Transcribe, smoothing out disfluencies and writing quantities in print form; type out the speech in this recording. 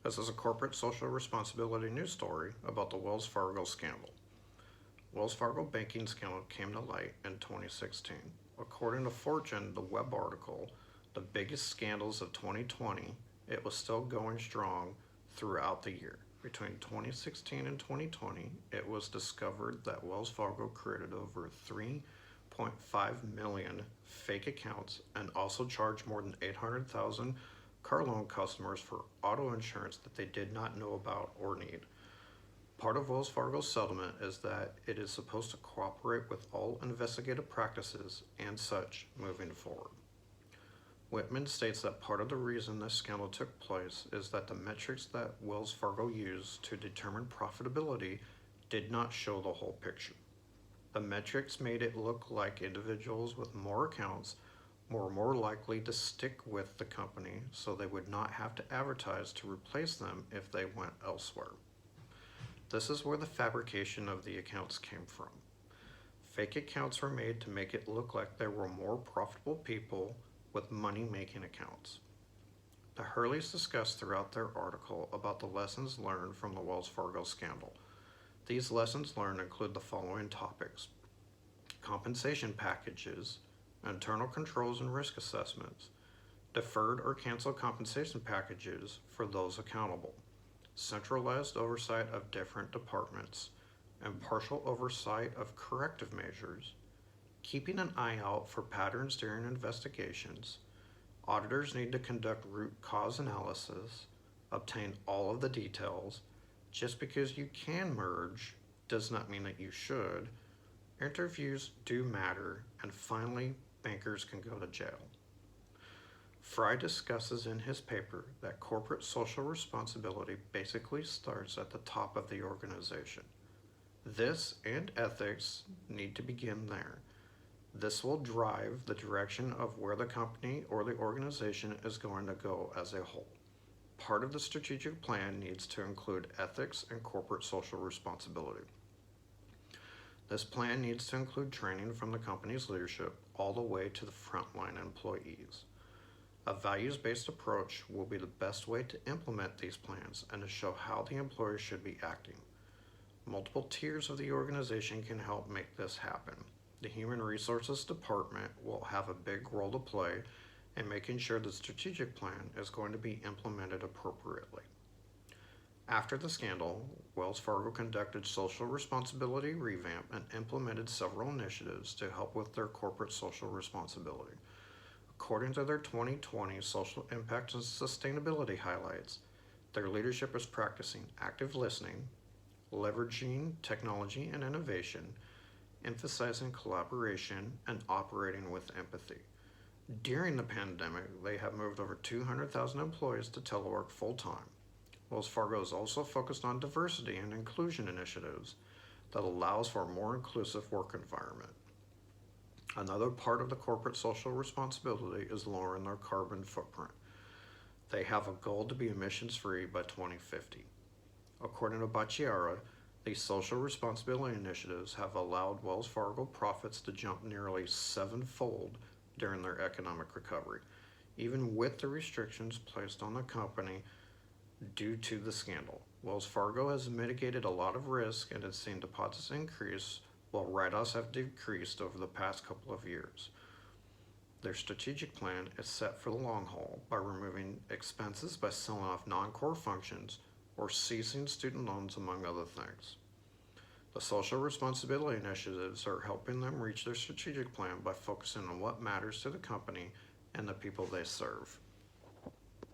This is a corporate social responsibility news story about the Wells Fargo scandal. Wells Fargo banking scandal came to light in 2016. According to Fortune, the web article, The Biggest Scandals of 2020, it was still going strong throughout the year. Between 2016 and 2020, it was discovered that Wells Fargo created over 3.5 million fake accounts and also charged more than 800,000 car loan customers for auto insurance that they did not know about or need. Part of Wells Fargo's settlement is that it is supposed to cooperate with all investigative practices and such moving forward. Whitman states that part of the reason this scandal took place is that the metrics that Wells Fargo used to determine profitability did not show the whole picture. The metrics made it look like individuals with more accounts were more likely to stick with the company, so they would not have to advertise to replace them if they went elsewhere. This is where the fabrication of the accounts came from. Fake accounts were made to make it look like there were more profitable people with money-making accounts. The Hurleys discussed throughout their article about the lessons learned from the Wells Fargo scandal. These lessons learned include the following topics: compensation packages, internal controls and risk assessments, deferred or canceled compensation packages for those accountable, centralized oversight of different departments, and partial oversight of corrective measures, keeping an eye out for patterns during investigations. Auditors need to conduct root cause analysis, obtain all of the details. Just because you can merge does not mean that you should. Interviews do matter, and finally, bankers can go to jail. Fry discusses in his paper that corporate social responsibility basically starts at the top of the organization. This and ethics need to begin there. This will drive the direction of where the company or the organization is going to go as a whole. Part of the strategic plan needs to include ethics and corporate social responsibility. This plan needs to include training from the company's leadership all the way to the frontline employees. A values-based approach will be the best way to implement these plans and to show how the employees should be acting. Multiple tiers of the organization can help make this happen. The Human Resources Department will have a big role to play in making sure the strategic plan is going to be implemented appropriately. After the scandal, Wells Fargo conducted social responsibility revamp and implemented several initiatives to help with their corporate social responsibility. According to their 2020 Social Impact and Sustainability highlights, their leadership is practicing active listening, leveraging technology and innovation, emphasizing collaboration, and operating with empathy. During the pandemic, they have moved over 200,000 employees to telework full-time. Wells Fargo is also focused on diversity and inclusion initiatives that allows for a more inclusive work environment. Another part of the corporate social responsibility is lowering their carbon footprint. They have a goal to be emissions-free by 2050. According to Bacciara, these social responsibility initiatives have allowed Wells Fargo profits to jump nearly sevenfold during their economic recovery, even with the restrictions placed on the company due to the scandal. Wells Fargo has mitigated a lot of risk and has seen deposits increase while write-offs have decreased over the past couple of years. Their strategic plan is set for the long haul by removing expenses by selling off non-core functions or ceasing student loans, among other things. The social responsibility initiatives are helping them reach their strategic plan by focusing on what matters to the company and the people they serve.